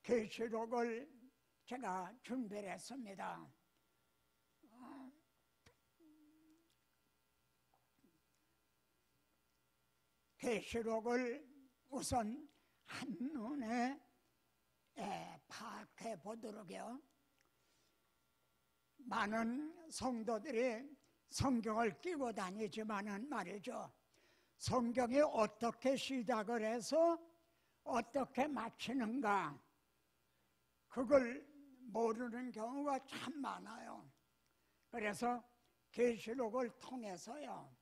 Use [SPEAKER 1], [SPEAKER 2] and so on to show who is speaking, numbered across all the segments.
[SPEAKER 1] 계시록을 제가 준비를 했습니다. 계시록을 우선 한눈에 파악해 보도록요. 많은 성도들이 성경을 끼고 다니지만은 말이죠, 성경이 어떻게 시작을 해서 어떻게 마치는가, 그걸 모르는 경우가 참 많아요. 그래서 계시록을 통해서요,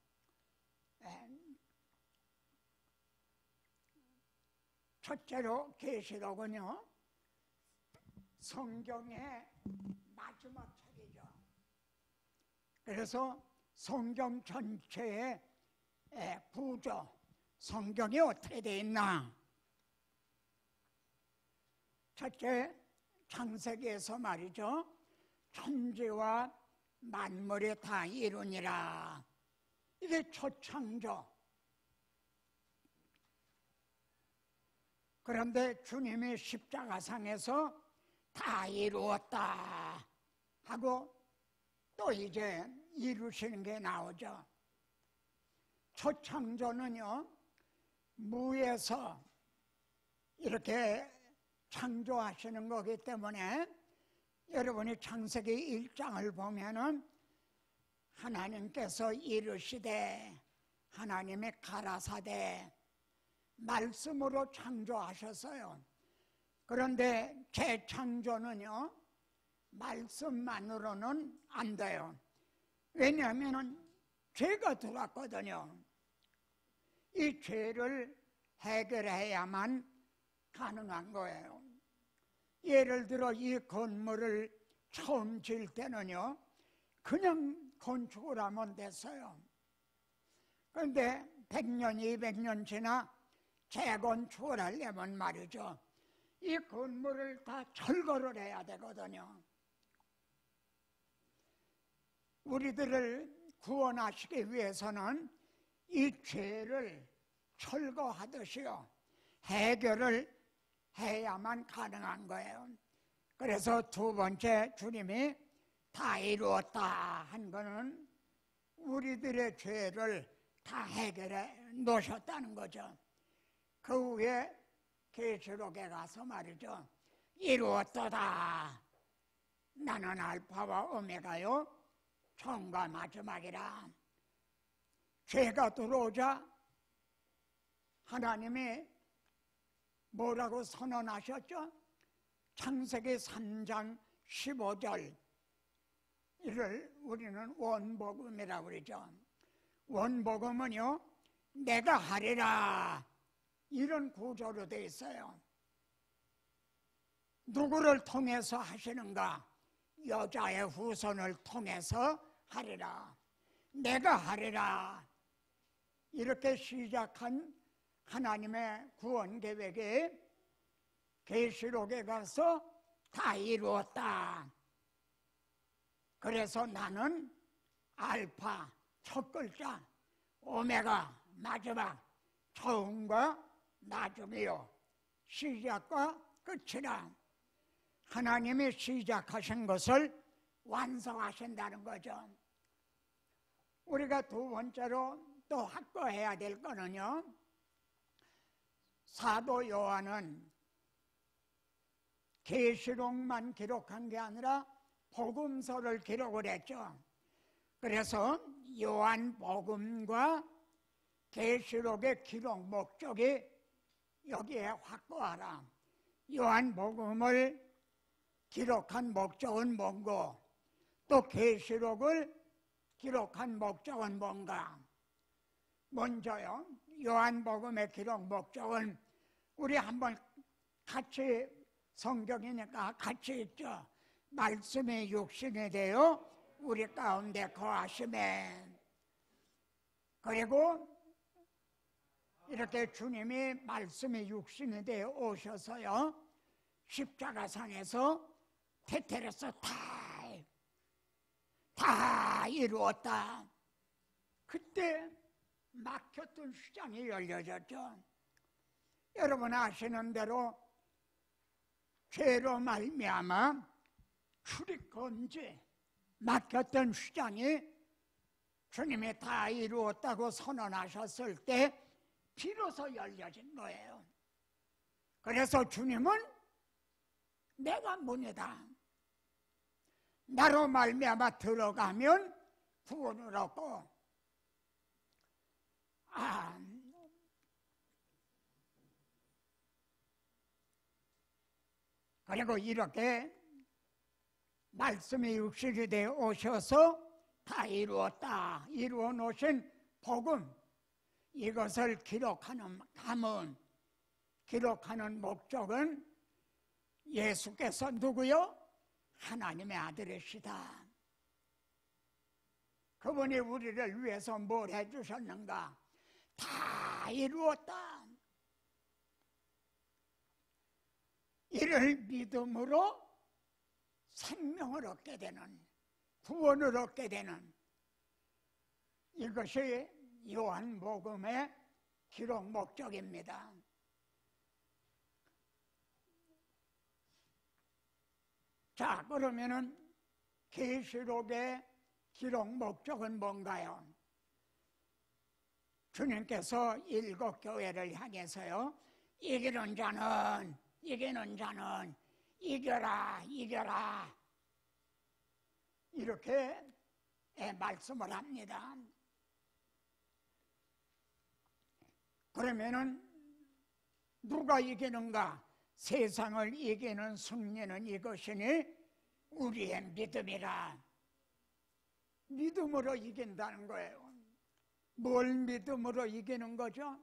[SPEAKER 1] 첫째로 계시록은요, 성경의 마지막 책이죠. 그래서 성경 전체의 구조, 성경이 어떻게 되어 있나. 첫째, 창세기에서 말이죠, 천지와 만물이 다 이루니라. 이게 첫 창조. 그런데 주님이 십자가상에서 다 이루었다 하고 또 이제 이루시는 게 나오죠. 첫 창조는요, 무에서 이렇게 창조하시는 거기 때문에 여러분이 창세기 1장을 보면은 하나님께서 이루시되 하나님의 가라사대 말씀으로 창조하셨어요. 그런데 재창조는요, 말씀만으로는 안 돼요. 왜냐하면 죄가 들어왔거든요. 이 죄를 해결해야만 가능한 거예요. 예를 들어 이 건물을 처음 지을 때는요, 그냥 건축을 하면 됐어요. 그런데 100년, 200년 지나 재건축을 하려면 말이죠, 이 건물을 다 철거를 해야 되거든요. 우리들을 구원하시기 위해서는 이 죄를 철거하듯이요, 해결을 해야만 가능한 거예요. 그래서 두 번째 주님이 다 이루었다 한 거는 우리들의 죄를 다 해결해 놓으셨다는 거죠. 그 후에 계시록에 가서 말이죠, 이루었도다. 나는 알파와 오메가요, 처음과 마지막이라. 죄가 들어오자 하나님이 뭐라고 선언하셨죠? 창세기 3장 15절 이를 우리는 원복음이라고 그러죠. 원복음은요, 내가 하리라, 이런 구조로 되어 있어요. 누구를 통해서 하시는가? 여자의 후손을 통해서 하리라. 내가 하리라. 이렇게 시작한 하나님의 구원 계획이 계시록에 가서 다 이루었다. 그래서 나는 알파, 첫 글자, 오메가, 마지막, 처음과 나중이요, 시작과 끝이라. 하나님이 시작하신 것을 완성하신다는 거죠. 우리가 두 번째로 또 확보해야 될 거는요, 사도 요한은 계시록만 기록한 게 아니라 복음서를 기록을 했죠. 그래서 요한복음과 계시록의 기록 목적이 여기에 확보하라. 요한복음을 기록한 목적은 뭔고, 또 계시록을 기록한 목적은 뭔가. 먼저요, 요한복음의 기록 목적은 우리 한번 같이, 성경이니까 같이 있죠. 말씀이 육신이 되어 우리 가운데 거하시매. 그리고 이렇게 주님이 말씀이 육신이 되어 오셔서요, 십자가상에서 테테레스 다 이루었다. 그때 막혔던 시장이 열려졌죠. 여러분 아시는 대로 죄로 말미암아 출입금지 막혔던 휘장이 주님이 다 이루었다고 선언하셨을 때 비로소 열려진 거예요. 그래서 주님은 내가 문이다. 나로 말미암아 들어가면 구원을 얻고 그리고 이렇게 말씀이 육신이 되어 오셔서 다 이루었다, 이루어 놓으신 복음, 이것을 기록하는 가문, 기록하는 목적은 예수께서 누구요? 하나님의 아들이시다. 그분이 우리를 위해서 뭘 해주셨는가? 다 이루었다. 이를 믿음으로 생명을 얻게 되는, 구원을 얻게 되는, 이것이 요한복음의 기록 목적입니다. 자, 그러면은 계시록의 기록 목적은 뭔가요? 주님께서 7 교회를 향해서요, 이기는 자는 이겨라, 이겨라, 이렇게 말씀을 합니다. 그러면은 누가 이기는가? 세상을 이기는 승리는 이것이니 우리의 믿음이라. 믿음으로 이긴다는 거예요. 뭘 믿음으로 이기는 거죠?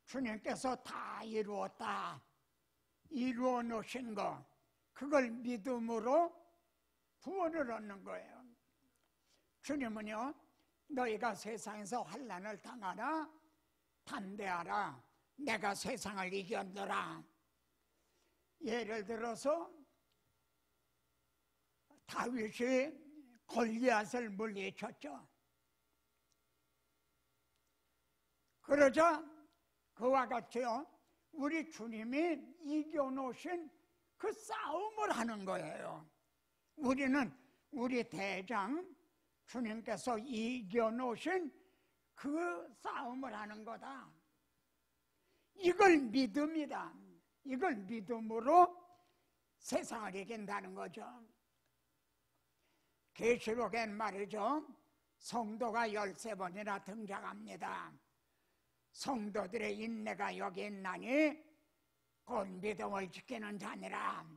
[SPEAKER 1] 주님께서 다 이루었다, 이루어 놓으신 거, 그걸 믿음으로 구원을 얻는 거예요. 주님은요, 너희가 세상에서 환난을 당하나 담대하라, 내가 세상을 이겼노라. 예를 들어서 다윗이 골리앗을 물리쳤죠. 그러자 그와 같이요, 우리 주님이 이겨놓으신 그 싸움을 하는 거예요. 우리는 우리 대장 주님께서 이겨놓으신 그 싸움을 하는 거다. 이걸 믿음이다. 이걸 믿음으로 세상을 이긴다는 거죠. 계시록엔 말이죠, 성도가 13번이나 등장합니다. 성도들의 인내가 여기 있나니 곧 믿음을 지키는 자니라.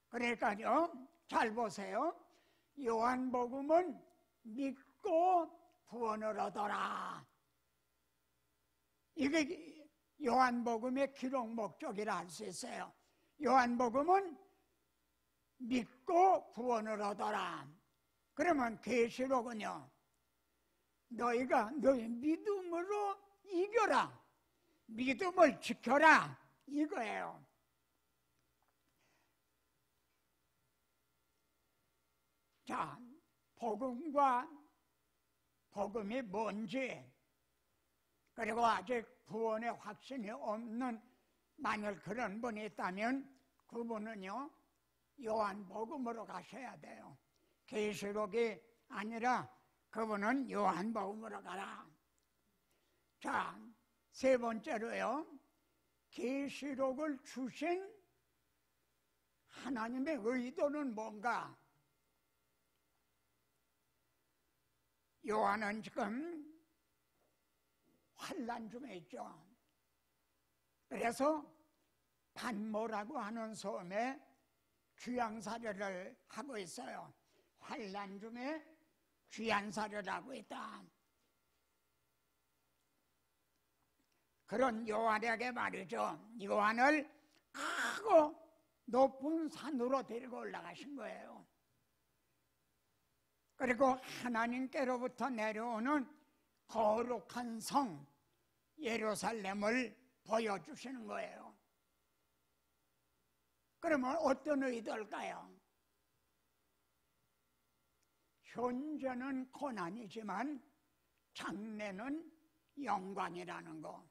[SPEAKER 1] 그러니까요, 잘 보세요. 요한복음은 믿고 구원을 얻어라. 이게 요한복음의 기록 목적이라 할 수 있어요. 요한복음은 믿고 구원을 얻어라. 그러면 계시록은요, 너희 믿음으로 이겨라, 믿음을 지켜라, 이거예요. 자, 복음과 복음이 뭔지, 그리고 아직 구원의 확신이 없는 만일 그런 분이 있다면 그분은요, 요한복음으로 가셔야 돼요. 계시록이 아니라 그분은 요한복음으로 가라. 자, 3번째로요, 계시록을 주신 하나님의 의도는 뭔가? 요한은 지금 환난 중에 있죠. 그래서 반모라고 하는 섬에 귀양사료를 하고 있어요. 환난 중에 귀양사료를 하고 있다. 그런 요한에게 말이죠, 요한을 크고 높은 산으로 데리고 올라가신 거예요. 그리고 하나님께로부터 내려오는 거룩한 성 예루살렘을 보여주시는 거예요. 그러면 어떤 의도일까요? 현재는 고난이지만 장래는 영광이라는 거,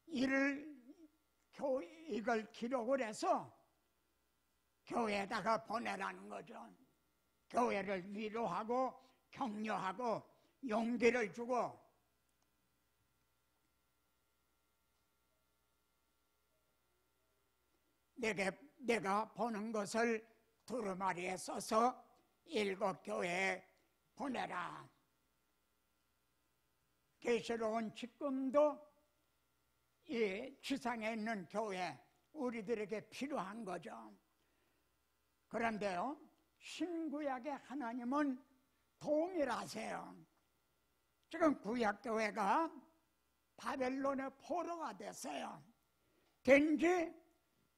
[SPEAKER 1] 이걸 기록을 해서 교회에다가 보내라는 거죠. 교회를 위로하고 격려하고 용기를 주고, 내가 보는 것을 두루마리에 써서 7 교회에 보내라. 계시록은 지금도 이 지상에 있는 교회, 우리들에게 필요한 거죠. 그런데요, 신구약의 하나님은 동일하세요. 지금 구약교회가 바벨론의 포로가 됐어요. 된지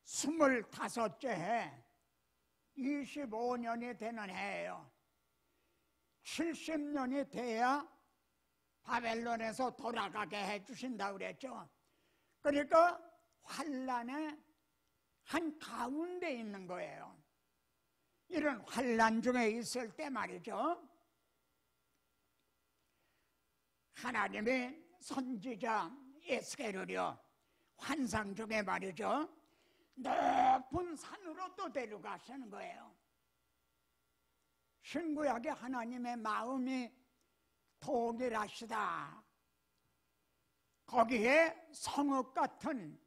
[SPEAKER 1] 25째 해, 25년이 되는 해예요. 70년이 돼야 바벨론에서 돌아가게 해주신다고 그랬죠. 그러니까 환란의 한 가운데 있는 거예요. 이런 환란 중에 있을 때 말이죠, 하나님이 선지자 에스겔을요, 환상 중에 말이죠, 높은 산으로 또 데려가시는 거예요. 신구약의 하나님의 마음이 동일하시다. 거기에 성읍 같은,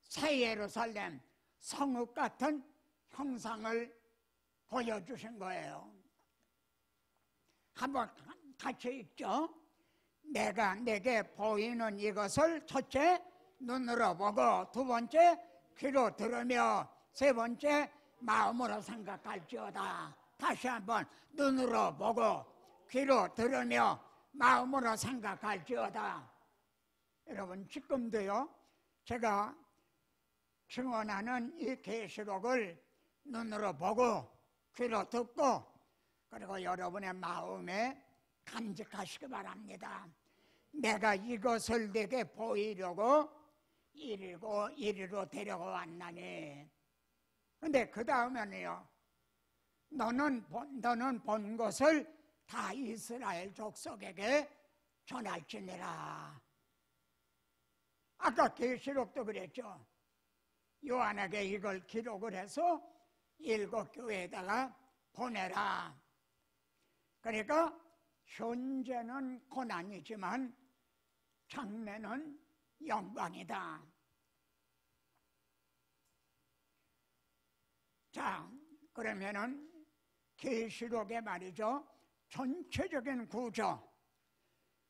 [SPEAKER 1] 새 예루살렘 성읍 같은 형상을 보여주신 거예요. 한번 같이 읽죠. 내가 내게 보이는 이것을 첫째 눈으로 보고, 두 번째 귀로 들으며, 세 번째 마음으로 생각할지어다. 다시 한번 눈으로 보고 귀로 들으며 마음으로 생각할지어다. 여러분, 지금도요, 제가 증언하는 이 계시록을 눈으로 보고 귀로 듣고, 그리고 여러분의 마음에 간직하시기 바랍니다. 내가 이것을 내게 보이려고 이리로 데려가 왔나니. 근데 그 다음에는요, 너는 본 것을 다 이스라엘 족속에게 전할지니라. 아까 계시록도 그랬죠. 요한에게 이걸 기록을 해서 7 교회에다가 보내라. 그러니까 현재는 고난이지만 장래는 영광이다. 자, 그러면은 계시록의 말이죠, 전체적인 구조,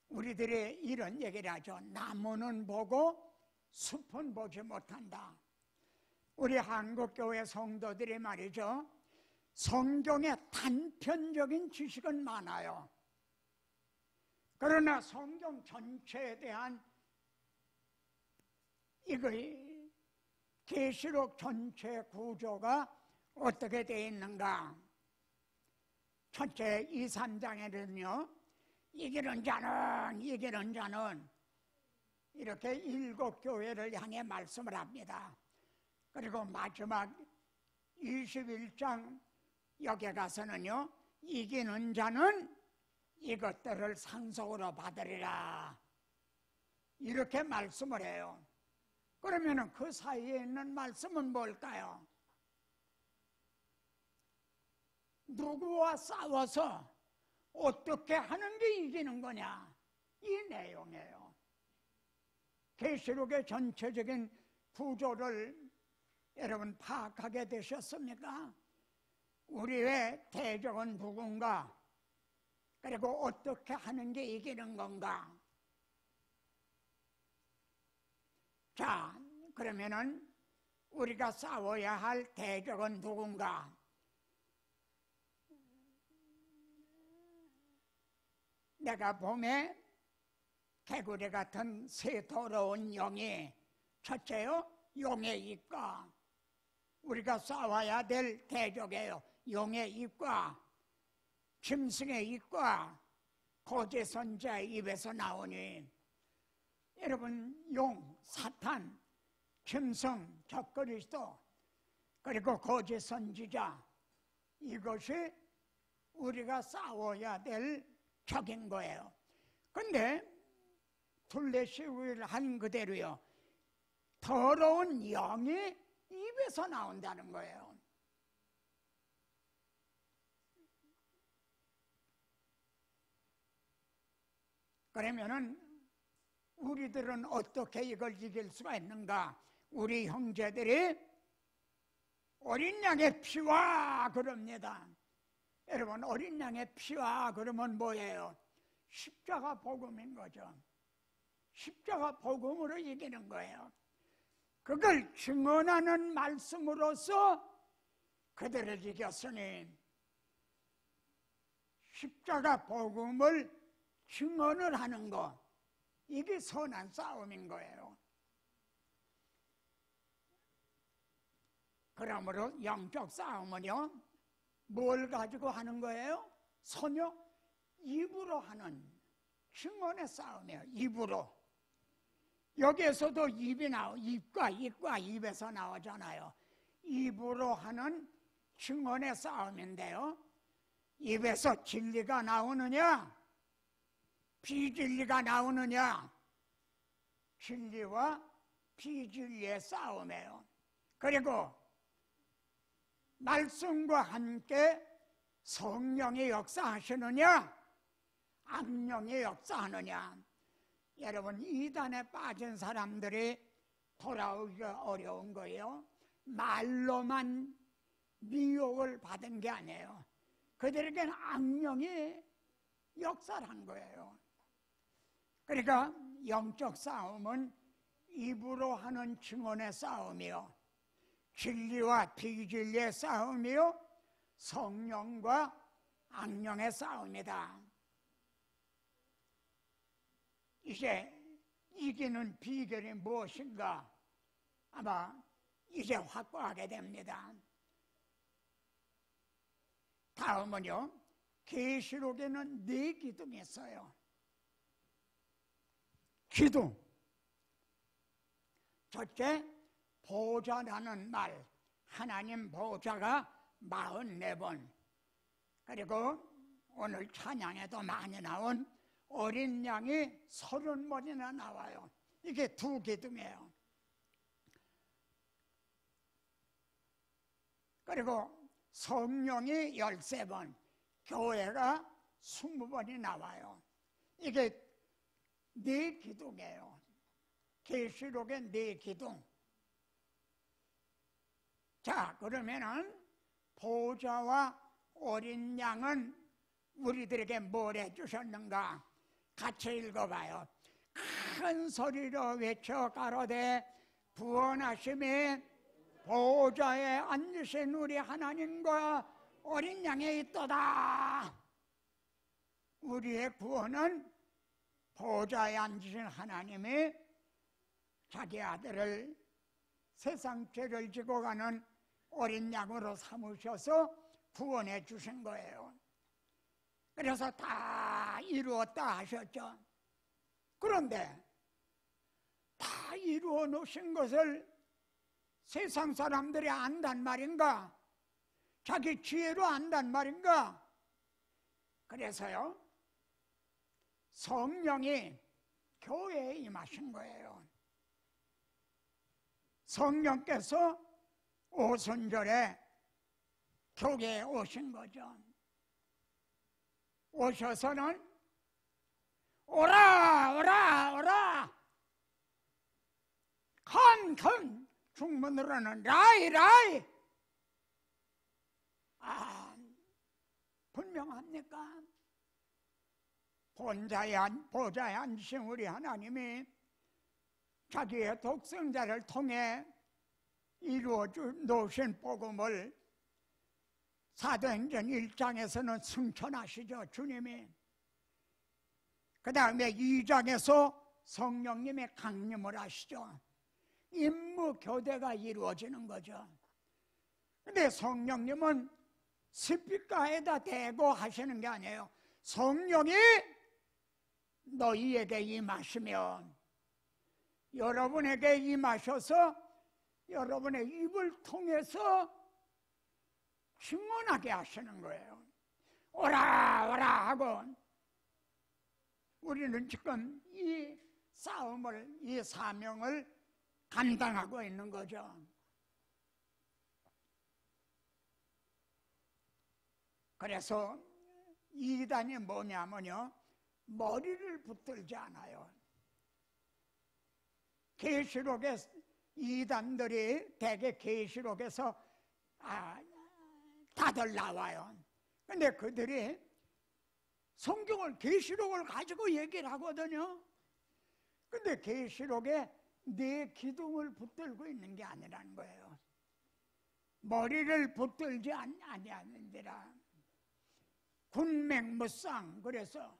[SPEAKER 1] 우리들이 이런 얘기를 하죠. 나무는 보고 숲은 보지 못한다. 우리 한국교회 성도들이 말이죠, 성경에 단편적인 지식은 많아요. 그러나 성경 전체에 대한 계시록 전체 구조가 어떻게 되어 있는가? 첫째 2, 3장에는요, 이기는 자는 이렇게 7 교회를 향해 말씀을 합니다. 그리고 마지막 21장 여기에 가서는요, 이기는 자는 이것들을 상속으로 받으리라, 이렇게 말씀을 해요. 그러면 그 사이에 있는 말씀은 뭘까요? 누구와 싸워서 어떻게 하는 게 이기는 거냐, 이 내용이에요. 계시록의 전체적인 구조를 여러분 파악하게 되셨습니까? 우리의 대적은 누군가, 그리고 어떻게 하는 게 이기는 건가? 자, 그러면은 우리가 싸워야 할 대적은 누군가? 내가 봄에 개구리 같은 새 더러운 영이, 첫째요, 용의 입과, 우리가 싸워야 될 대적이에요. 용의 입과, 짐승의 입과, 거짓 선지자의 입에서 나오니, 여러분, 용, 사탄, 짐승, 적그리스도, 그리고 거짓 선지자, 이것이 우리가 싸워야 될 적인 거예요. 근데 둘레시위를 한 그대로요, 더러운 영이 입에서 나온다는 거예요. 그러면은 우리들은 어떻게 이걸 이길 수가 있는가? 우리 형제들이 어린 양의 피와 그럽니다. 여러분, 어린 양의 피와 그러면 뭐예요? 십자가 복음인 거죠. 십자가 복음으로 이기는 거예요. 그걸 증언하는 말씀으로서 그들을 이겼으니 십자가 복음을 증언을 하는 것, 이게 선한 싸움인 거예요. 그러므로 영적 싸움은요, 뭘 가지고 하는 거예요? 선요? 입으로 하는 증언의 싸움이에요. 입으로. 여기에서도 입이 입과 입에서 나오잖아요. 입으로 하는 증언의 싸움인데요, 입에서 진리가 나오느냐, 비진리가 나오느냐, 진리와 비진리의 싸움이에요. 그리고 말씀과 함께 성령이 역사하시느냐, 악령이 역사하느냐. 여러분, 이단에 빠진 사람들이 돌아오기가 어려운 거예요. 말로만 미혹을 받은 게 아니에요. 그들에게는 악령이 역사를 한 거예요. 그러니까 영적 싸움은 입으로 하는 증언의 싸움이요, 진리와 비진리의 싸움이요, 성령과 악령의 싸움이다. 이제 이기는 비결이 무엇인가? 아마 이제 확보하게 됩니다. 다음은요, 계시록에는 4 기둥이 있어요. 기둥. 첫째, 보좌라는 말, 하나님 보좌가 44번. 그리고 오늘 찬양에도 많이 나온 어린 양이 30번이나 나와요. 이게 2 기둥이에요. 그리고 성령이 13번, 교회가 20번이 나와요. 이게 4 기둥이에요. 계시록의 4 기둥. 자, 그러면은 보좌와 어린 양은 우리들에게 뭘 해주셨는가? 같이 읽어봐요. 큰 소리로 외쳐 가로되 구원하심이 보좌에 앉으신 우리 하나님과 어린 양에 있도다. 우리의 구원은 보좌에 앉으신 하나님이 자기 아들을 세상 죄를 지고 가는 어린 양으로 삼으셔서 구원해 주신 거예요. 그래서 다 이루었다 하셨죠. 그런데 다 이루어 놓으신 것을 세상 사람들이 안단 말인가? 자기 지혜로 안단 말인가? 그래서요, 성령이 교회에 임하신 거예요. 성령께서 오순절에 교회에 오신 거죠. 오셔서는 오라 오라 오라, 컴컴, 중문으로는 라이 라이. 분명합니까? 보좌에 앉으신 우리 하나님이 자기의 독생자를 통해 이루어 놓으신 복음을 사도행전 1장에서는 승천하시죠, 주님이. 그 다음에 2장에서 성령님이 강림을 하시죠. 임무 교대가 이루어지는 거죠. 근데 성령님은 스피커에다 대고 하시는 게 아니에요. 성령이 너희에게 임하시면 여러분에게 임하셔서 여러분의 입을 통해서 증언하게 하시는 거예요. 오라 오라 하고, 우리는 지금 이 싸움을, 이 사명을 감당하고 있는 거죠. 그래서 이단이 뭐냐면요, 머리를 붙들지 않아요. 계시록에 이단들이 대개 계시록에서 다들 나와요. 근데 그들이 성경을 계시록을 가지고 얘기를 하거든요. 근데 계시록에 네 기둥을 붙들고 있는 게 아니라는 거예요. 머리를 붙들지 아니하는지라 군맹무쌍. 그래서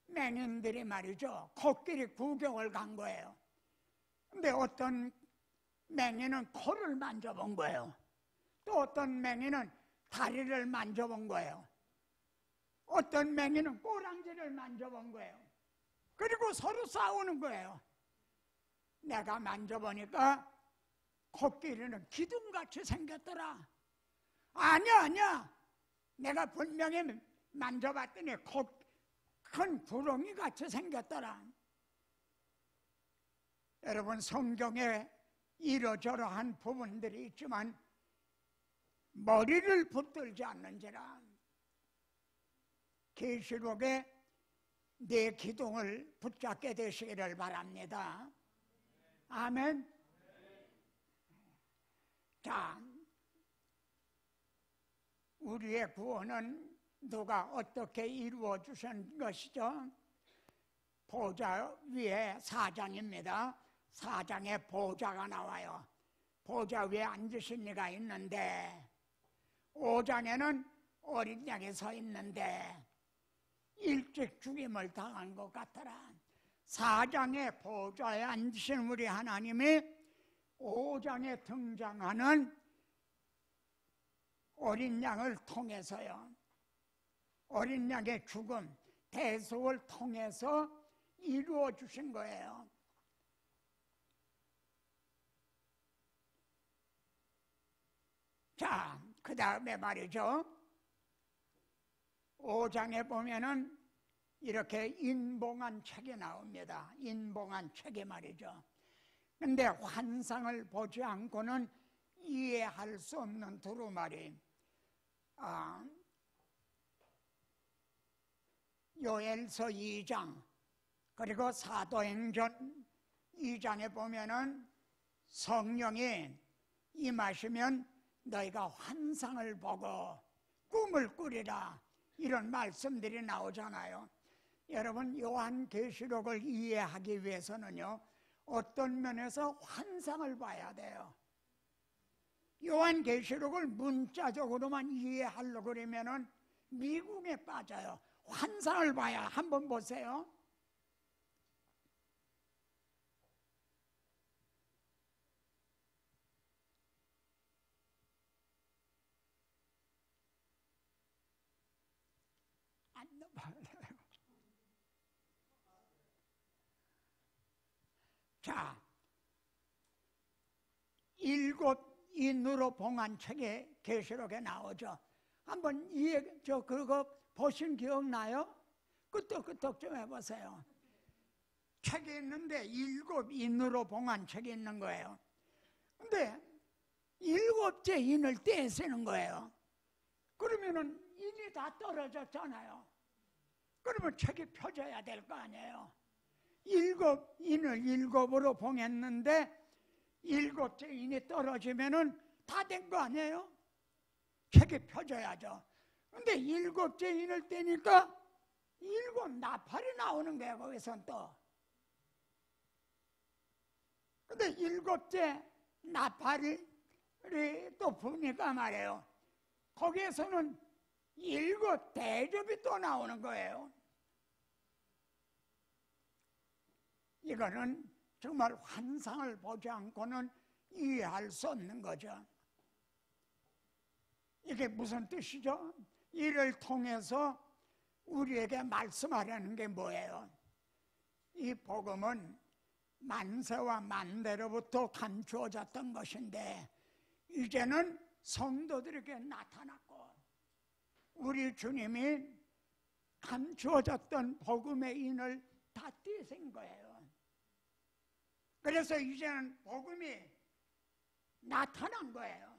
[SPEAKER 1] 맹인들이 말이죠, 코끼리 구경을 간 거예요. 근데 어떤 맹인은 코를 만져본 거예요. 또 어떤 맹인은 다리를 만져본 거예요. 어떤 맹인은 꼬랑지를 만져본 거예요. 그리고 서로 싸우는 거예요. 내가 만져보니까 코끼리는 기둥같이 생겼더라. 아니야. 내가 분명히 만져봤더니 큰 구렁이 같이 생겼더라. 여러분, 성경에 이러저러한 부분들이 있지만 머리를 붙들지 않는지라 계시록에 내 기둥을 붙잡게 되시기를 바랍니다. 아멘. 자, 우리의 구원은 누가 어떻게 이루어 주신 것이죠? 보좌 위에 4장입니다. 4장에 보좌가 나와요. 보좌 위에 앉으신 이가 있는데, 5장에는 어린 양이 서 있는데 일찍 죽임을 당한 것 같더라. 4장에 보좌에 앉으신 우리 하나님이 5장에 등장하는 어린 양을 통해서요, 어린 양의 죽음, 대속을 통해서 이루어 주신 거예요. 자, 그 다음에 말이죠, 5장에 보면은 이렇게 인봉한 책이 나옵니다. 인봉한 책이 말이죠. 근데 환상을 보지 않고는 이해할 수 없는 두루마리. 요엘서 2장 그리고 사도행전 2장에 보면은 성령이 임하시면 너희가 환상을 보고 꿈을 꾸리라, 이런 말씀들이 나오잖아요. 여러분, 요한계시록을 이해하기 위해서는요, 어떤 면에서 환상을 봐야 돼요. 요한계시록을 문자적으로만 이해하려고 그러면은 미궁에 빠져요. 환상을 봐야. 한번 보세요. 안 넘어가요. 자, 7 인으로 봉한 책에 계시록에 나오죠. 한번 그거 보신 기억나요? 끄떡끄떡 좀 해보세요. 책이 있는데 7 인으로 봉한 책이 있는 거예요. 근데 7째 인을 떼쓰는 거예요. 그러면은 인이 다 떨어졌잖아요. 그러면 책이 펴져야 될 거 아니에요. 7인을 7으로 봉했는데 7째 인이 떨어지면은 다 된 거 아니에요? 책이 펴져야죠. 근데 7째 인을 떼니까 7 나팔이 나오는 거예요. 거기선 또. 근데 7째 나팔이 또 부니까 말이에요, 거기에서는 7 대접이 또 나오는 거예요. 이거는 정말 환상을 보지 않고는 이해할 수 없는 거죠. 이게 무슨 뜻이죠? 이를 통해서 우리에게 말씀하려는 게 뭐예요? 이 복음은 만세와 만대로부터 감추어졌던 것인데 이제는 성도들에게 나타났고, 우리 주님이 감추어졌던 복음의 인을 다 떼신 거예요. 그래서 이제는 복음이 나타난 거예요.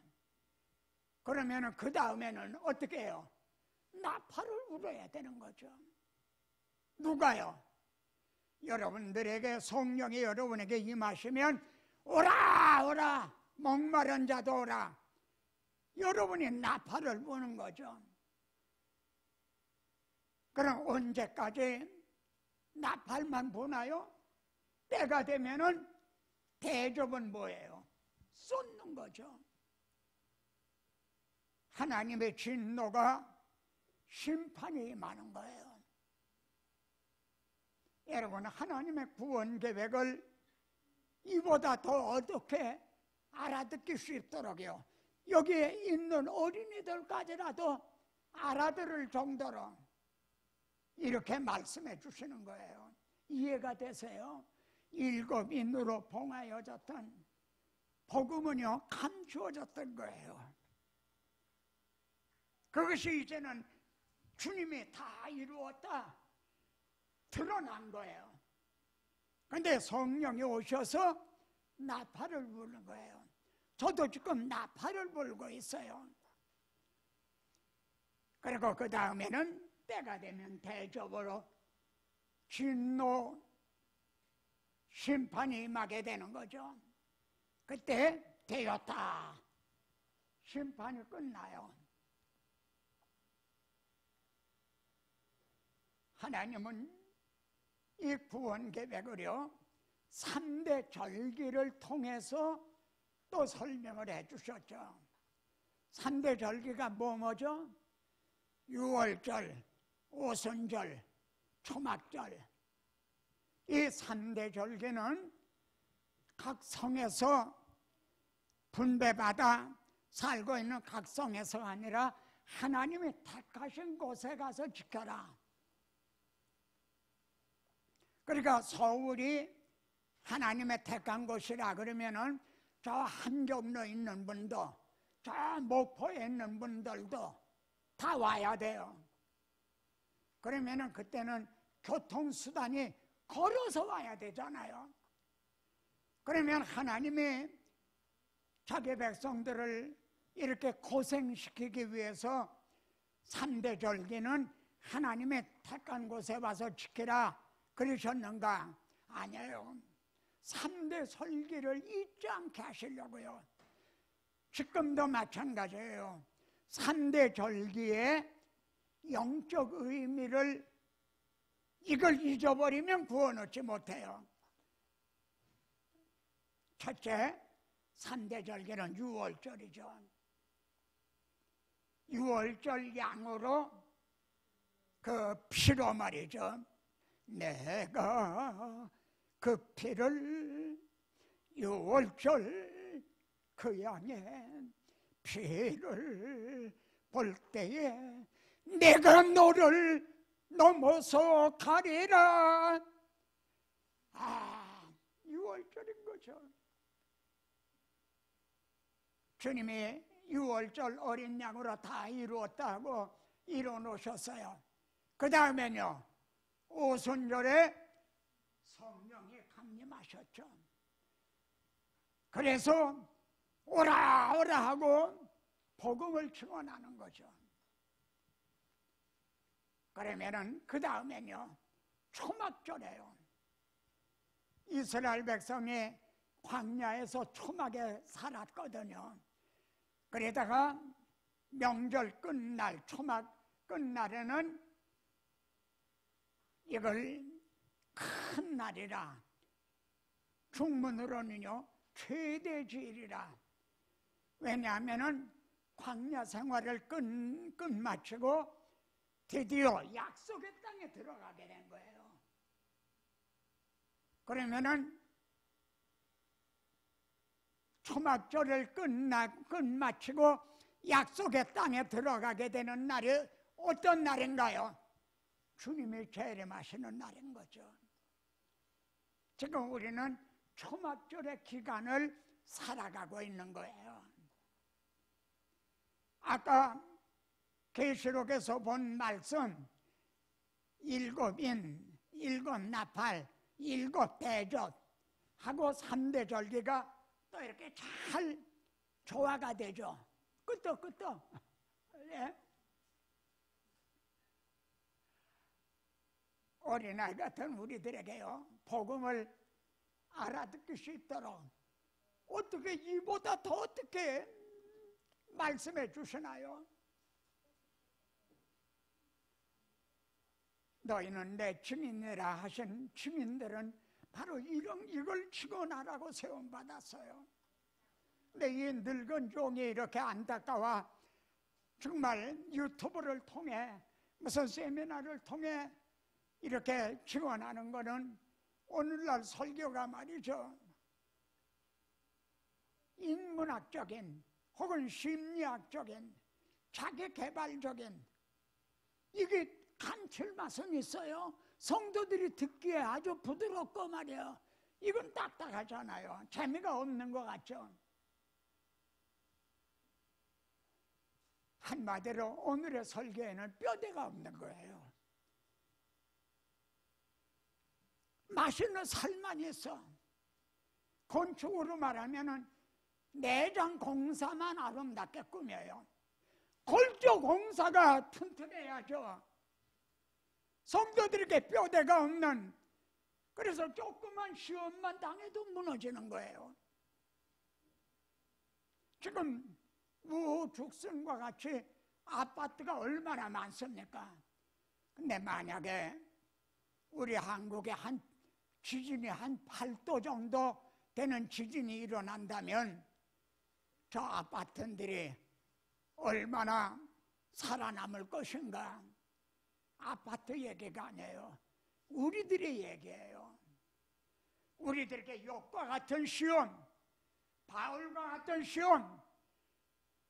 [SPEAKER 1] 그러면은 그 다음에는 어떻게 해요? 나팔을 불어야 되는 거죠. 누가요? 여러분들에게 성령이 여러분에게 임하시면 오라 오라 목마른 자도 오라. 여러분이 나팔을 부는 거죠. 그럼 언제까지 나팔만 부나요? 때가 되면은 대접은 뭐예요? 쏟는 거죠. 하나님의 진노가 심판이 임하는 거예요. 여러분, 하나님의 구원 계획을 이보다 더 어떻게 알아듣기 쉽도록요, 여기에 있는 어린이들까지라도 알아들을 정도로 이렇게 말씀해 주시는 거예요. 이해가 되세요? 일곱 인으로 봉하여졌던 복음은요, 감추어졌던 거예요. 그것이 이제는 주님이 다 이루었다 드러난 거예요. 그런데 성령이 오셔서 나팔을 부는 거예요. 저도 지금 나팔을 불고 있어요. 그리고 그 다음에는 때가 되면 대접으로 진노 심판이 임하게 되는 거죠. 그때 되었다, 심판이 끝나요. 하나님은 이 구원 계획을요 3대 절기를 통해서 또 설명을 해 주셨죠. 3대 절기가 뭐죠? 유월절, 오순절, 초막절. 이 3대 절기는 각 성에서 분배받아 살고 있는 각 성에서가 아니라 하나님이 택하신 곳에 가서 지켜라. 그러니까 서울이 하나님의 택한 곳이라 그러면은 저 한경로에 있는 분도, 저 목포에 있는 분들도 다 와야 돼요. 그러면은 그때는 교통수단이 걸어서 와야 되잖아요. 그러면 하나님이 자기 백성들을 이렇게 고생시키기 위해서 3대 절기는 하나님의 택한 곳에 와서 지키라 그러셨는가? 아니에요. 3대 설기를 잊지 않게 하시려고요. 지금도 마찬가지예요. 3대 절기의 영적 의미를 이걸 잊어버리면 구원 얻지 못해요. 첫째, 3대 절기는 유월절이죠. 유월절 양으로 그 피로 말이죠. 내가 그 피를 유월절 그 양의 피를 볼 때에 내가 너를 넘어서 가리라. 유월절인 거죠. 주님이 유월절 어린 양으로 다 이루었다고 이루어 놓으셨어요. 그 다음에는요, 오순절에 성령이 강림하셨죠. 그래서 오라 오라 하고 복음을 증언하는 거죠. 그러면은 그 다음에는요, 초막절이에요. 이스라엘 백성이 광야에서 초막에 살았거든요. 그러다가 명절 끝날, 초막 끝날에는 이걸 큰 날이라, 중문으로는요 최대주일이라. 왜냐하면은 광야 생활을 끝마치고 드디어 약속의 땅에 들어가게 된 거예요. 그러면은 초막절을 끝마치고 약속의 땅에 들어가게 되는 날이 어떤 날인가요? 주님이 재림하시는 날인 거죠. 지금 우리는 초막절의 기간을 살아가고 있는 거예요. 아까 계시록에서 본 말씀, 7인, 7나팔, 7대접 하고 3대 절기가 또 이렇게 잘 조화가 되죠. 끄떡끄떡. 네. 어린아이 같은 우리들에게요, 복음을 알아듣기 쉽도록 어떻게 이보다 더 어떻게 말씀해 주시나요? 너희는 내 증인이라 하신 증인들은 바로 이걸 직언하라고 세움받았어요. 근데 이 늙은 종이 이렇게 안타까워 정말 유튜브를 통해 무슨 세미나를 통해 이렇게 증언하는 것은 오늘날 설교가 말이죠, 인문학적인 혹은 심리학적인 자기개발적인 이게 감칠맛은 있어요. 성도들이 듣기에 아주 부드럽고 말이에요. 이건 딱딱하잖아요. 재미가 없는 것 같죠. 한마디로 오늘의 설교에는 뼈대가 없는 거예요. 맛있는 살만 있어. 건축으로 말하면은 내장 공사만 아름답게 꾸며요. 골조 공사가 튼튼해야죠. 성도들에게 뼈대가 없는, 그래서 조그만 시험만 당해도 무너지는 거예요. 지금 우죽순과 같이 아파트가 얼마나 많습니까? 근데 만약에 우리 한국에 지진이 한 8도 정도 되는 지진이 일어난다면 저 아파트들이 얼마나 살아남을 것인가? 아파트 얘기가 아니에요. 우리들의 얘기예요. 우리들에게 욥과 같은 시험, 바울과 같은 시험,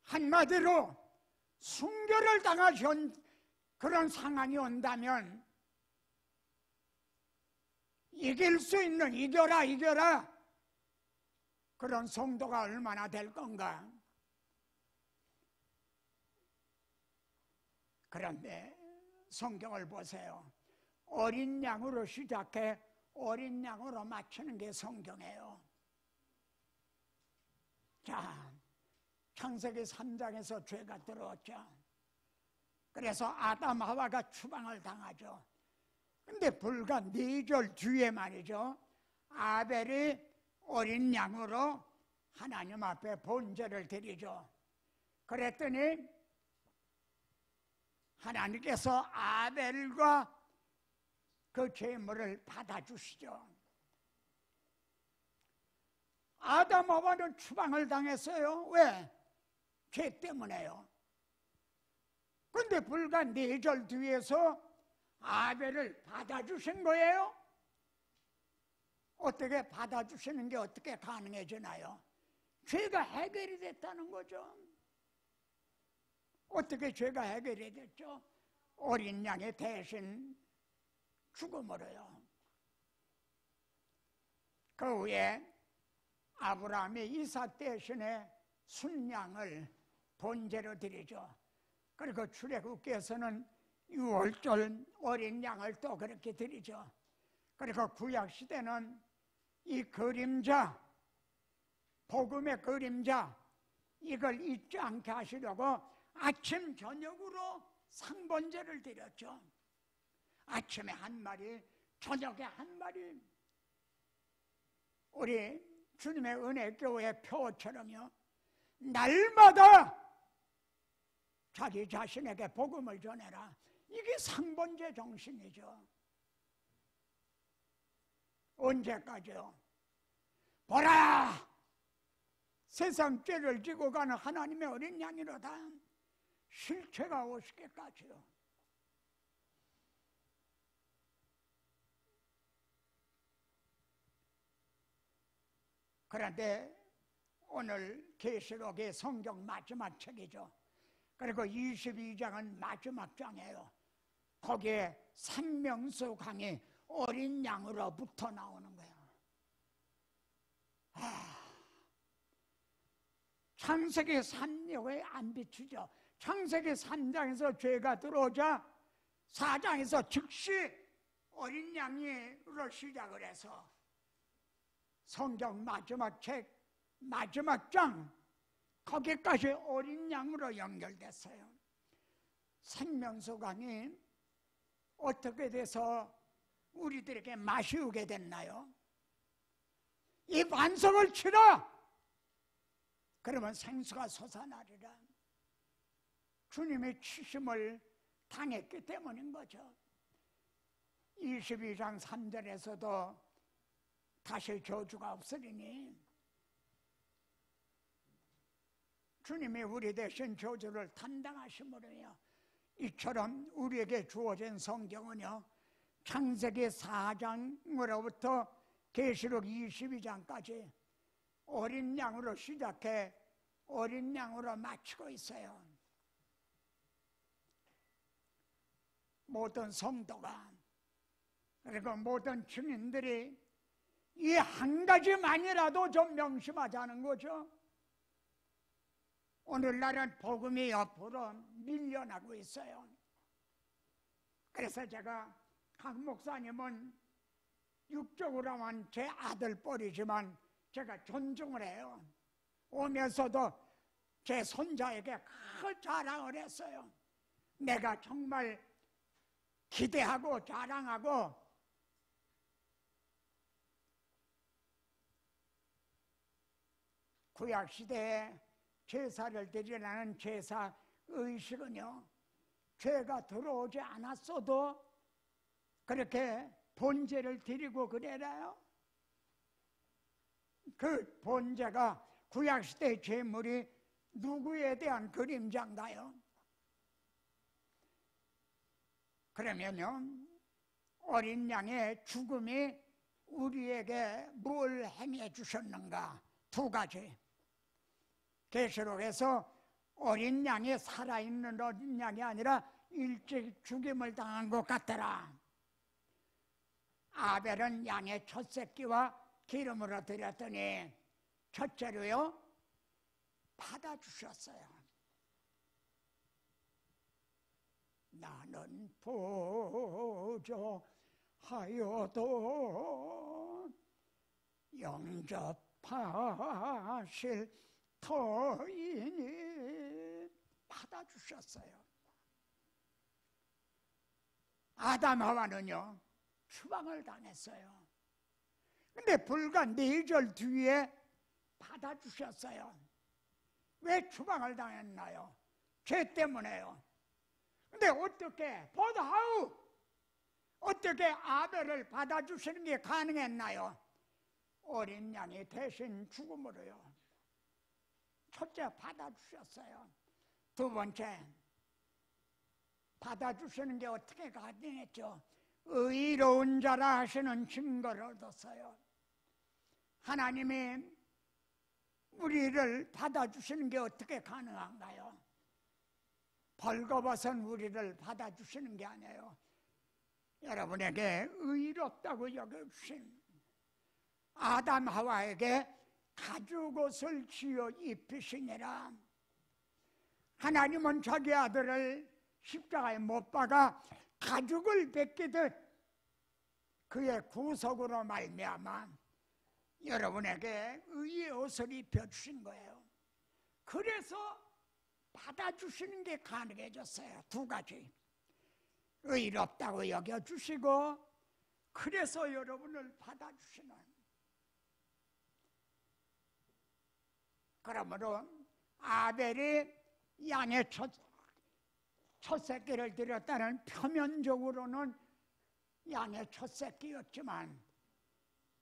[SPEAKER 1] 한마디로 순교를 당하신 그런 상황이 온다면 이길 수 있는, 이겨라 그런 성도가 얼마나 될 건가? 그런데 성경을 보세요. 어린 양으로 시작해 어린 양으로 마치는 게 성경이에요. 자, 창세기 3장에서 죄가 들어왔죠. 그래서 아담 하와가 추방을 당하죠. 근데 불과 4절 뒤에 말이죠, 아벨이 어린 양으로 하나님 앞에 번제를 드리죠. 그랬더니 하나님께서 아벨과 그 제물을 받아주시죠. 아담 하와는 추방을 당했어요. 왜? 죄 때문에요. 그런데 불과 4절 뒤에서 아벨을 받아주신 거예요. 어떻게 받아주시는 게 어떻게 가능해지나요? 죄가 해결이 됐다는 거죠. 어떻게 죄가 해결이 됐죠? 어린 양의 대신 죽음으로요. 그 후에 아브라함이 이삭 대신에 순양을 번제로 드리죠. 그리고 출애굽기에서는 유월절 어린 양을 또 그렇게 드리죠. 그리고 구약시대는 이 그림자, 복음의 그림자, 이걸 잊지 않게 하시려고 아침 저녁으로 상번제를 드렸죠. 아침에 한 마리, 저녁에 한 마리. 우리 주님의 은혜교회 표어처럼요, 날마다 자기 자신에게 복음을 전해라. 이게 상번제 정신이죠. 언제까지요? 보라! 세상 죄를 지고 가는 하나님의 어린 양이로다. 실체가 오시기까지요. 그런데 오늘 계시록의 성경 마지막 책이죠. 그리고 22장은 마지막 장이에요. 거기에 생명수 강이 어린 양으로부터 나오는 거예요. 창세기 3장에 안 비추죠. 창세기 3장에서 죄가 들어오자 4장에서 즉시 어린 양으로 시작을 해서 성경 마지막 책, 마지막 장, 거기까지 어린 양으로 연결됐어요. 생명수 강이 어떻게 돼서 우리들에게 마시우게 됐나요? 이 반석을 치라! 그러면 생수가 솟아나리라. 주님의 치심을 당했기 때문인 거죠. 22장 3절에서도 다시 저주가 없으리니 주님이 우리 대신 저주를 담당하심으로요. 이처럼 우리에게 주어진 성경은요, 창세기 4장으로부터 계시록 22장까지 어린 양으로 시작해 어린 양으로 마치고 있어요. 모든 성도가 그리고 모든 증인들이 이 한 가지만이라도 좀 명심하자는 거죠. 오늘날은 복음이 옆으로 밀려나고 있어요. 그래서 제가 각 목사님은 육적으로만 제 아들뻘이지만 제가 존중을 해요. 오면서도 제 손자에게 큰 자랑을 했어요. 내가 정말 기대하고 자랑하고 구약시대에 제사를 드리라는 제사 의식은요, 죄가 들어오지 않았어도 그렇게 번제를 드리고 그래라요. 그 번제가 구약시대의 제물이 누구에 대한 그림자인가요? 그러면요, 어린 양의 죽음이 우리에게 뭘 행해 주셨는가? 두 가지. 계시록에서 어린 양이 살아있는 어린 양이 아니라 일찍 죽임을 당한 것 같더라. 아벨은 양의 첫 새끼와 기름으로 드렸더니 첫째로요, 받아주셨어요. 나는 보조하여도 영접하실 터이니 받아주셨어요. 아담 하와는요, 추방을 당했어요. 근데 불과 4절 뒤에 받아주셨어요. 왜 추방을 당했나요? 죄 때문에요. 근데 어떻게 보다하우 어떻게 아벨을 받아주시는 게 가능했나요? 어린 양이 대신 죽음으로요. 첫째, 받아주셨어요. 두 번째, 받아주시는 게 어떻게 가능했죠? 의로운 자라 하시는 증거를 얻었어요. 하나님이 우리를 받아주시는 게 어떻게 가능한가요? 벌거벗은 우리를 받아주시는 게 아니에요. 여러분에게 의롭다고 여겨주신 아담 하와에게 가죽옷을 지어 입히시니라. 하나님은 자기 아들을 십자가에 못 박아 가죽을 벗기듯 그의 구속으로 말미암아 여러분에게 의의 옷을 입혀주신 거예요. 그래서 받아주시는 게 가능해졌어요. 두 가지. 의롭다고 여겨주시고 그래서 여러분을 받아주시는. 그러므로 아벨이 양의 첫 새끼를 드렸다는 표면적으로는 양의 첫 새끼였지만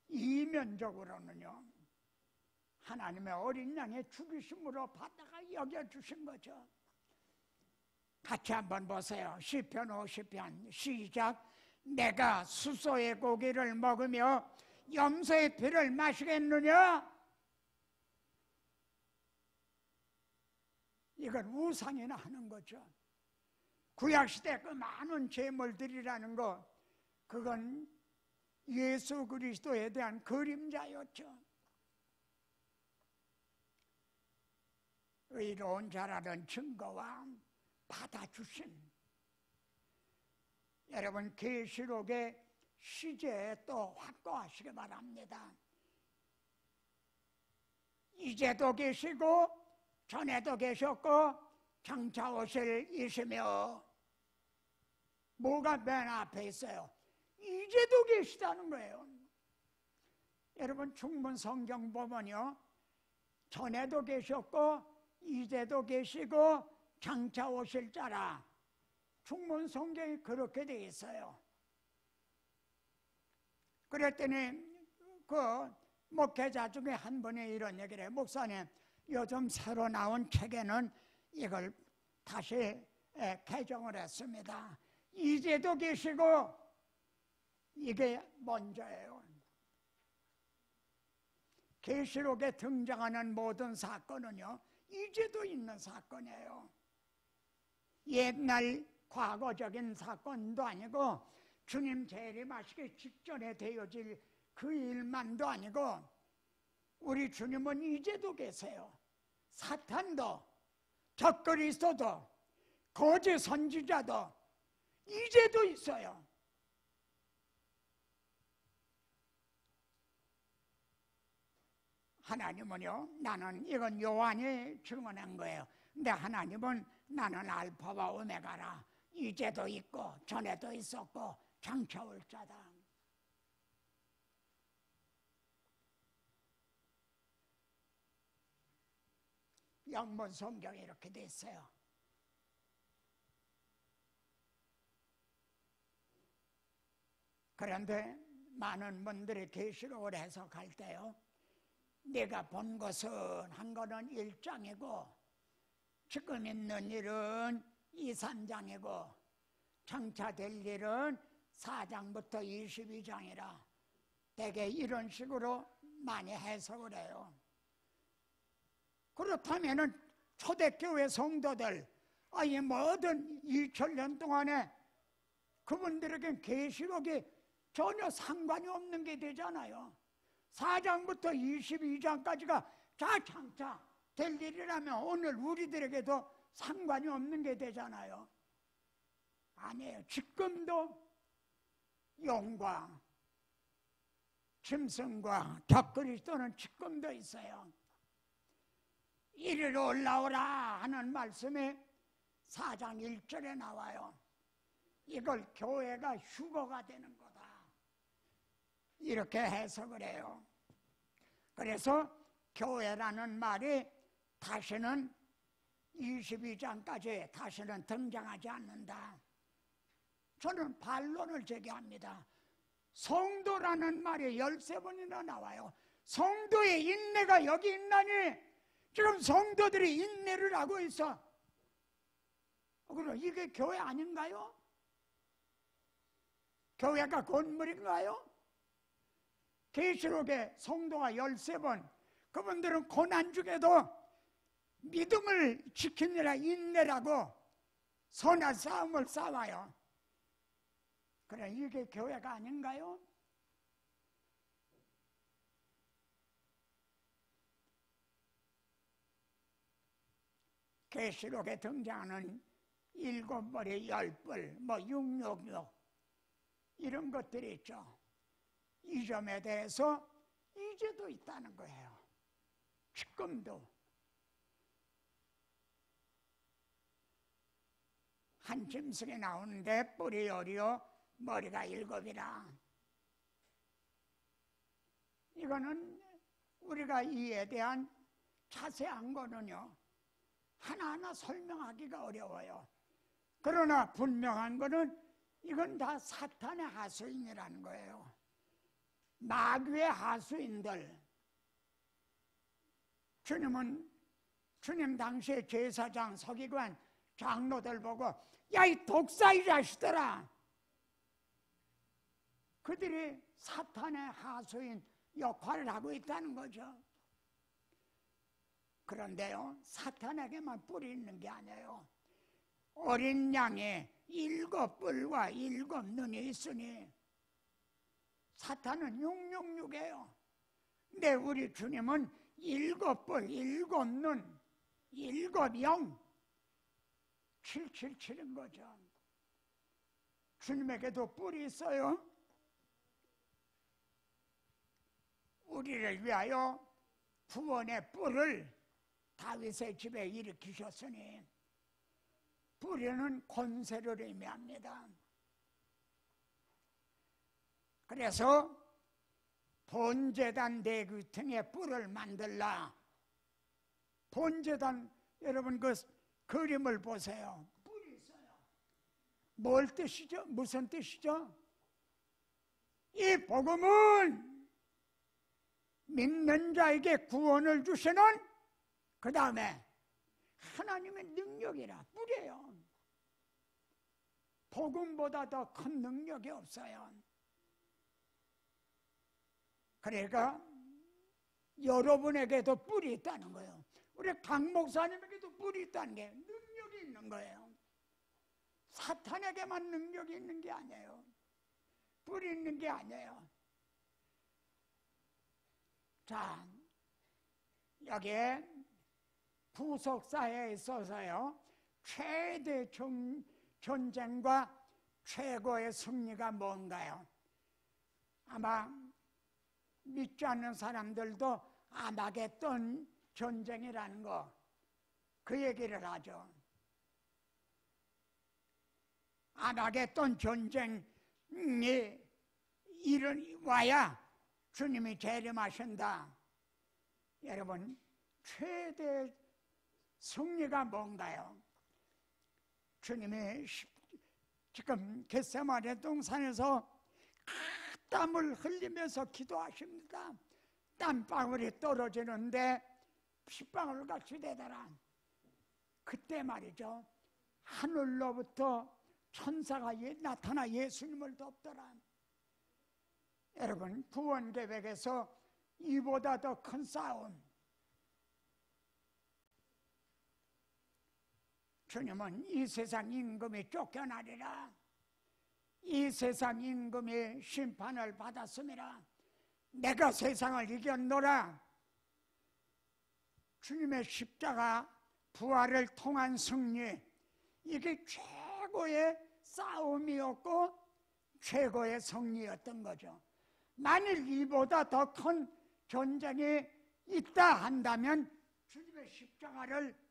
[SPEAKER 1] 이면적으로는요, 하나님의 어린 양의 죽이심으로 받다가 여겨주신 거죠. 같이 한번 보세요. 시편 50편 시작. 내가 수소의 고기를 먹으며 염소의 피를 마시겠느냐? 이건 우상이나 하는 거죠. 구약시대 그 많은 제물들이라는 거, 그건 예수 그리스도에 대한 그림자였죠. 의로운 자라는 증거와 받아주신. 여러분 계시록의 시제에 또 확보하시기 바랍니다. 이제도 계시고 전에도 계셨고 장차 오실 이시며. 뭐가 맨 앞에 있어요? 이제도 계시다는 거예요. 여러분 충문 성경 보면요, 전에도 계셨고 이제도 계시고 장차 오실 자라, 충문 성경이 그렇게 되어 있어요. 그랬더니 그 목회자 중에 한 분이 이런 얘기를 해요. 목사님, 요즘 새로 나온 책에는 이걸 다시 개정을 했습니다. 이제도 계시고, 이게 먼저예요. 계시록에 등장하는 모든 사건은요, 이제도 있는 사건이에요. 옛날 과거적인 사건도 아니고 주님 재림하시기 직전에 되어질 그 일만도 아니고, 우리 주님은 이제도 계세요. 사탄도, 적그리스도도, 거짓 선지자도 이제도 있어요. 하나님은요, 나는, 이건 요한이 증언한 거예요. 근데 하나님은 나는 알파와 오메가라, 이제도 있고 전에도 있었고 장차 올 자다. 영문 성경에 이렇게 돼 있어요. 그런데 많은 분들이 계시록을 해석할 때요, 내가 본 것은 한 거는 1장이고 지금 있는 일은 2, 3장이고 장차 될 일은 4장부터 22장이라 대개 이런 식으로 많이 해석을 해요. 그렇다면은 초대교회 성도들, 아니 모든 2000년 동안에 그분들에겐 계시록이 전혀 상관이 없는 게 되잖아요. 4장부터 22장까지가 다 장차 될 일이라면 오늘 우리들에게도 상관이 없는 게 되잖아요. 아니에요. 지금도 용과 짐승과 적그리스도는 지금도 있어요. 이리로 올라오라 하는 말씀이 4장 1절에 나와요. 이걸 교회가 휴거가 되는 거다, 이렇게 해석을 해요. 그래서 교회라는 말이 다시는 22장까지 다시는 등장하지 않는다. 저는 반론을 제기합니다. 성도라는 말이 13번이나 나와요. 성도의 인내가 여기 있나니 지금 성도들이 인내를 하고 있어. 그럼 이게 교회 아닌가요? 교회가 건물인가요? 계시록에 성도가 13번, 그분들은 고난 중에도 믿음을 지키느라 인내라고 선한 싸움을 싸워요. 그래, 이게 교회가 아닌가요? 계시록에 등장하는 7벌이 10벌, 뭐 666 이런 것들이 있죠. 이 점에 대해서 이제도 있다는 거예요. 지금도. 한 짐승이 나오는데 뿔이 10이요 머리가 7이라. 이거는 우리가 이에 대한 자세한 거는요, 하나하나 설명하기가 어려워요. 그러나 분명한 거는 이건 다 사탄의 하수인이라는 거예요. 마귀의 하수인들. 주님 당시에 제사장, 서기관, 장로들 보고 야, 이 독사 이 자식들아, 그들이 사탄의 하수인 역할을 하고 있다는 거죠. 그런데요, 사탄에게만 뿔이 있는 게 아니에요. 어린 양에 7뿔과 7눈이 있으니 사탄은 666이에요. 근데 우리 주님은 7뿔, 7눈, 7영, 777인 거죠. 주님에게도 뿔이 있어요. 우리를 위하여 구원의 뿔을 다윗의 집에 일으키셨으니, 뿔에는 권세를 의미합니다. 그래서 본제단 대귀통에 뿔을 만들라. 본제단, 여러분 그 그림을 보세요. 뿔이 있어요. 뭘 뜻이죠? 무슨 뜻이죠? 이 복음은 믿는 자에게 구원을 주시는, 그 다음에 하나님의 능력이라. 뿔이에요. 복음보다 더 큰 능력이 없어요. 그러니까 여러분에게도 뿔이 있다는 거예요. 우리 강 목사님에게도 뿔이 있다는 게 능력이 있는 거예요. 사탄에게만 능력이 있는 게 아니에요. 뿔이 있는 게 아니에요. 자, 여기에 구속사에 있어서요, 최대 전쟁과 최고의 승리가 뭔가요? 아마 믿지 않는 사람들도 아마겟돈 전쟁이라는 거, 그 얘기를 하죠. 아마겟돈 전쟁이 와야 주님이 재림하신다. 여러분, 최대 승리가 뭔가요? 주님이 지금 겟세마네 동산에서 땀을 흘리면서 기도하십니다. 땀방울이 떨어지는데 핏방울 같이 되더라. 그때 말이죠, 하늘로부터 천사가 나타나 예수님을 돕더라. 여러분, 구원 계획에서 이보다 더 큰 싸움, 주님은 이 세상 임금이 쫓겨나리라. 이 세상 임금이 심판을 받았음이라. 내가 세상을 이겼노라. 주님의 십자가 부활을 통한 승리, 이게 최고의 싸움이었고 최고의 승리였던 거죠. 만일 이보다 더 큰 전쟁이 있다 한다면 주님의 십자가를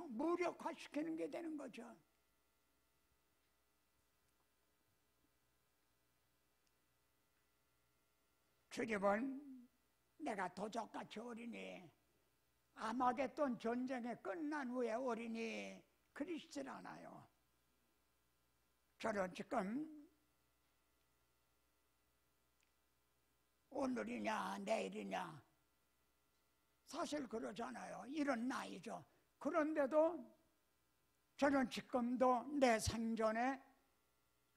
[SPEAKER 1] 무력화시키는 게 되는 거죠. 주님은 내가 도적같이 오리니, 아마겟돈 전쟁이 끝난 후에 오리니 그러시질 않아요. 저는 지금 오늘이냐 내일이냐 사실 그러잖아요. 이런 나이죠. 그런데도 저는 지금도 내 생전에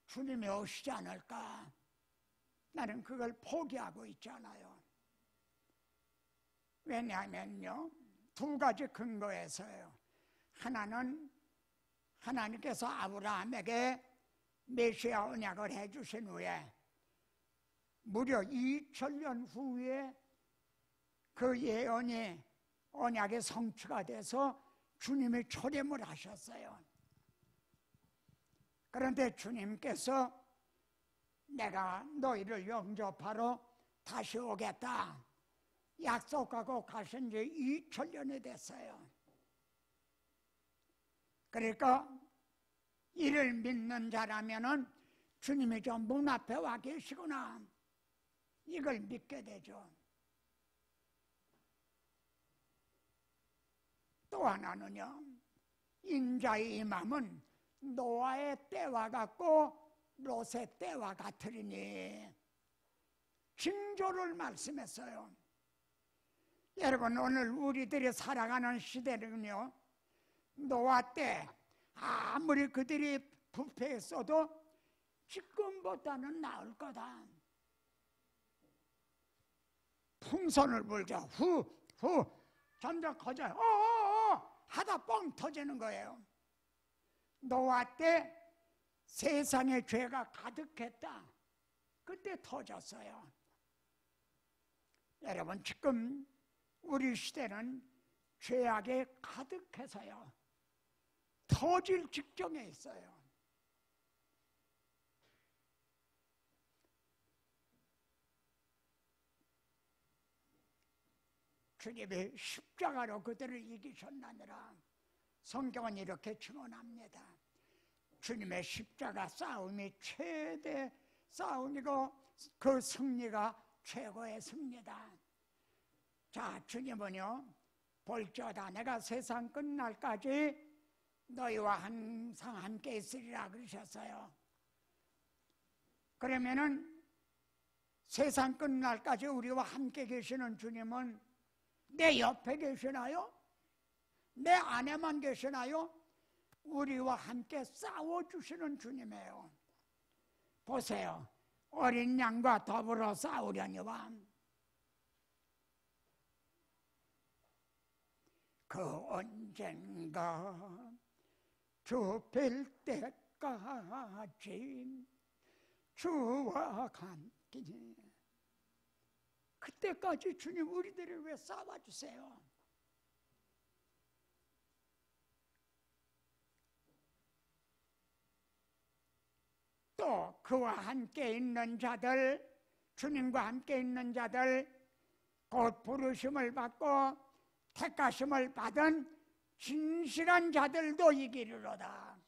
[SPEAKER 1] 주님이 오시지 않을까, 나는 그걸 포기하고 있잖아요. 왜냐하면요, 두 가지 근거에서요. 하나는 하나님께서 아브라함에게 메시아 언약을 해주신 후에 무려 2000년 후에 그 예언이 언약의 성취가 돼서 주님이 초림을 하셨어요. 그런데 주님께서 내가 너희를 영접하러 다시 오겠다 약속하고 가신 지 2000년이 됐어요. 그러니까 이를 믿는 자라면은 주님이 저 문 앞에 와 계시구나, 이걸 믿게 되죠. 또 하나는요, 인자의 임함은 노아의 때와 같고 롯의 때와 같으리니, 징조를 말씀했어요. 여러분, 오늘 우리들이 살아가는 시대는요, 노아 때 아무리 그들이 부패했어도 지금보다는 나을 거다. 풍선을 불자 후 점점 커져요. 하다 뻥 터지는 거예요. 노아 때 세상에 죄가 가득했다. 그때 터졌어요. 여러분, 지금 우리 시대는 죄악에 가득해서요, 터질 직전에 있어요. 주님이 십자가로 그들을 이기셨나니라. 성경은 이렇게 증언합니다. 주님의 십자가 싸움이 최대 싸움이고 그 승리가 최고의 승리다. 자, 주님은요, 볼지어다 내가 세상 끝날까지 너희와 항상 함께 있으리라 그러셨어요. 그러면은 세상 끝날까지 우리와 함께 계시는 주님은 내 옆에 계시나요? 내 안에만 계시나요? 우리와 함께 싸워주시는 주님이에요. 보세요. 어린 양과 더불어 싸우려니와 그 언젠가 좁힐 때까지 주와 함께, 그때까지 주님 우리들을 왜 싸워주세요? 또 그와 함께 있는 자들, 주님과 함께 있는 자들, 곧 부르심을 받고 택하심을 받은 진실한 자들도 이기리로다.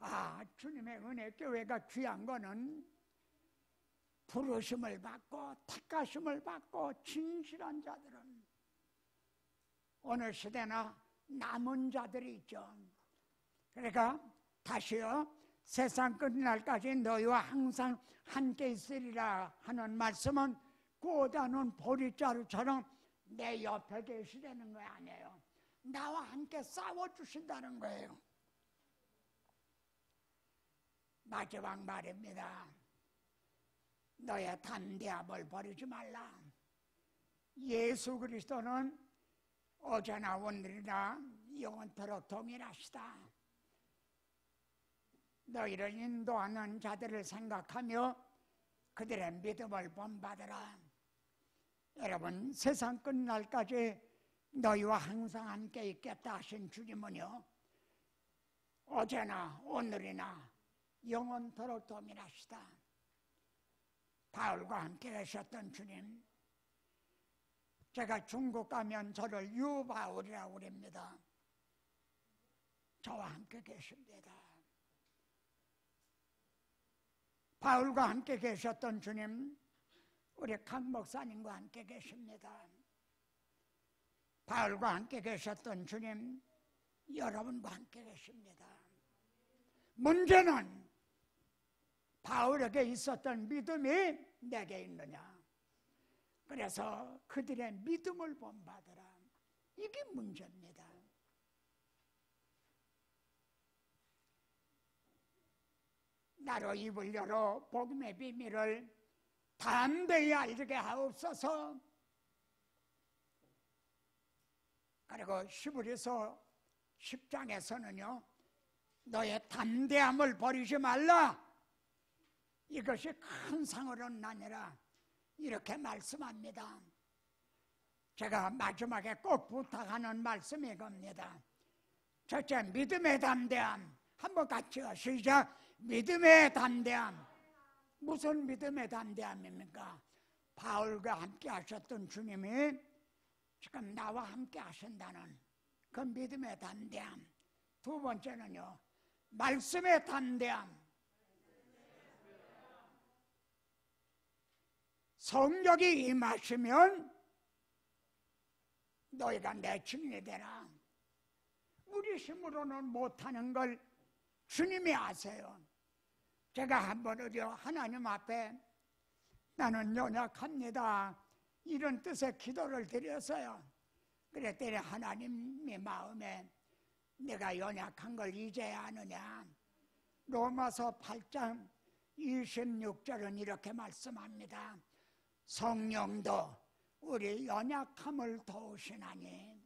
[SPEAKER 1] 아, 주님의 은혜 교회가 귀한 거는 부르심을 받고 택하심을 받고 진실한 자들은 어느 시대나 남은 자들이 있죠. 그러니까 다시요, 세상 끝날까지 너희와 항상 함께 있으리라 하는 말씀은 꼬다는 보리자루처럼 내 옆에 계시다는 거 아니에요. 나와 함께 싸워주신다는 거예요. 마지막 말입니다. 너의 담대함을 버리지 말라. 예수 그리스도는 어제나 오늘이나 영원토록 동일하시다. 너희를 인도하는 자들을 생각하며 그들의 믿음을 본받으라. 여러분, 세상 끝날까지 너희와 항상 함께 있겠다 하신 주님은요, 어제나 오늘이나 영원토록 동일하시다. 바울과 함께 계셨던 주님, 제가 중국 가면 저를 유바울이라고 그럽니다. 저와 함께 계십니다. 바울과 함께 계셨던 주님, 우리 강 목사님과 함께 계십니다. 바울과 함께 계셨던 주님, 여러분과 함께 계십니다. 문제는 바울에게 있었던 믿음이 내게 있느냐. 그래서 그들의 믿음을 본받으라. 이게 문제입니다. 나로 입을 열어 복음의 비밀을 담대히 알게 하옵소서. 그리고 히브리서 10장에서는요, 너의 담대함을 버리지 말라. 이것이 큰 상으로는 아니라 이렇게 말씀합니다. 제가 마지막에 꼭 부탁하는 말씀이 겁니다. 첫째, 믿음의 담대함. 한번 같이요. 시작. 믿음의 담대함. 무슨 믿음의 담대함입니까? 바울과 함께 하셨던 주님이 지금 나와 함께 하신다는 그 믿음의 담대함. 두 번째는요, 말씀의 담대함. 성령이 임하시면 너희가 내 증인이 되라. 우리 힘으로는 못하는 걸 주님이 아세요. 제가 한번 어디요, 하나님 앞에 나는 연약합니다, 이런 뜻의 기도를 드렸어요. 그랬더니 하나님의 마음에 내가 연약한 걸 이제야 아느냐. 로마서 8장 26절은 이렇게 말씀합니다. 성령도 우리 연약함을 도우시나니.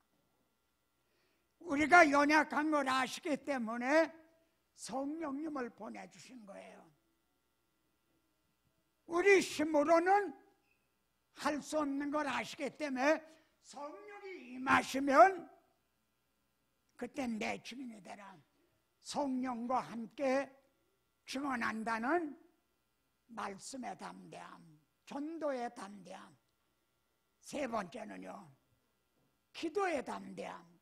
[SPEAKER 1] 우리가 연약한 걸 아시기 때문에 성령님을 보내주신 거예요. 우리 힘으로는 할 수 없는 걸 아시기 때문에 성령이 임하시면 그때 내 증인이 되라. 성령과 함께 증언한다는 말씀의 담대함, 전도의 담대함. 세 번째는요, 기도의 담대함.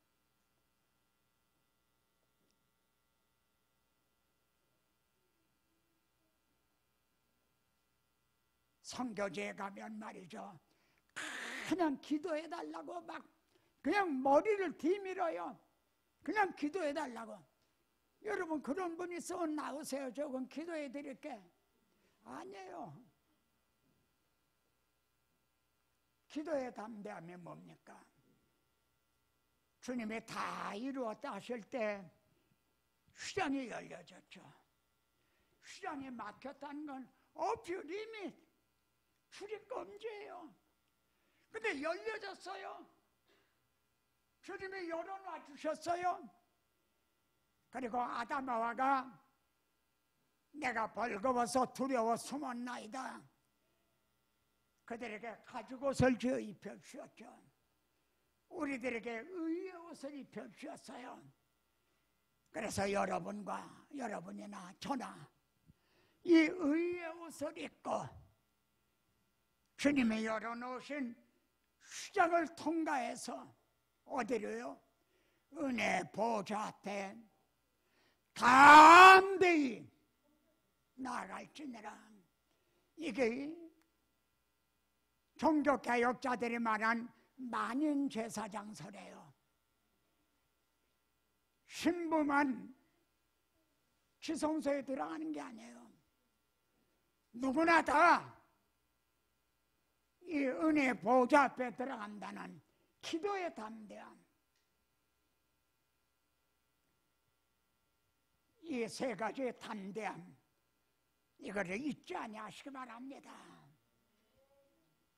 [SPEAKER 1] 선교지에 가면 말이죠, 그냥 기도해 달라고 막 그냥 머리를 뒤밀어요. 그냥 기도해 달라고. 여러분 그런 분 있으면 나오세요. 조금 기도해 드릴게. 아니에요. 기도의 담대함이 뭡니까? 주님이 다 이루었다 하실 때 휘장이 열려졌죠. 휘장이 막혔다는 건 오프 리밋, 출입금지예요. 근데 열려졌어요. 주님이 열어놔 주셨어요. 그리고 아담하와가 내가 벌거워서 두려워 숨었나이다. 그들에게 가죽 옷을 지어 입혀 주었죠. 우리들에게 의의 옷을 입혀 주었어요. 그래서 여러분이나 저나 이 의의 옷을 입고 주님이 열어놓으신 휘장을 통과해서 어디로요? 은혜 보좌 앞에 담대히 나아갈지니라. 이게 종교개혁자들이 말한 만인제사장서래요. 신부만 지성소에 들어가는 게 아니에요. 누구나 다 이 은혜 보좌 앞에 들어간다는 기도의 담대함. 이 세 가지의 담대함, 이거를 잊지 아니하시기 바랍니다.